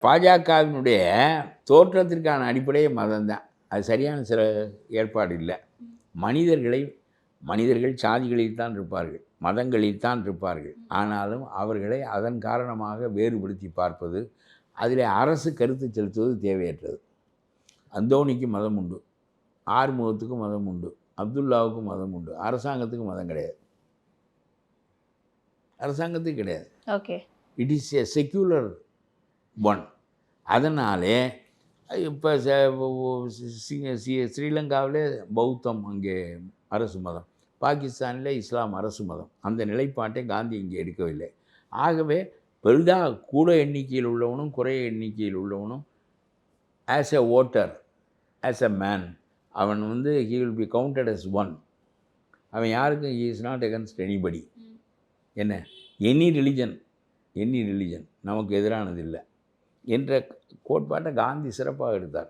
பாஜகவினுடைய தோற்றத்திற்கான அடிப்படையே மதம் தான். அது சரியான சில ஏற்பாடு இல்லை. மனிதர்கள் சாதிகளில் தான் இருப்பார்கள், மதங்களில் தான் இருப்பார்கள். ஆனாலும் அவர்களை அதன் காரணமாக வேறுபடுத்தி பார்ப்பது, அதில் அரசு கருத்து செலுத்துவது தேவையற்றது. அந்தோணிக்கு மதம் உண்டு, ஆறுமுகத்துக்கு மதம் உண்டு, அப்துல்லாவுக்கு மதம் உண்டு. அரசாங்கத்துக்கு மதம் கிடையாது. அரசாங்கத்துக்கு கிடையாது. Okay, it is a secular one. அதனாலே இப்போ ஸ்ரீலங்காவில் பௌத்தம் அங்கே அரசு மதம், பாகிஸ்தானில் இஸ்லாம் அரசு மதம். அந்த நிலைப்பாட்டை காந்தி இங்கே எடுக்கவில்லை. ஆகவே பெரிதாக கூட எண்ணிக்கையில் உள்ளவனும் குறைய எண்ணிக்கையில் உள்ளவனும் as a voter, as a man, அவன் he will be counted as one. அவன் யாருக்கும் he is not against anybody. என்ன, எனி ரிலிஜன் நமக்கு எதிரானது இல்லை என்ற கோட்பாட்டை காந்தி சிறப்பாக எடுத்தார்.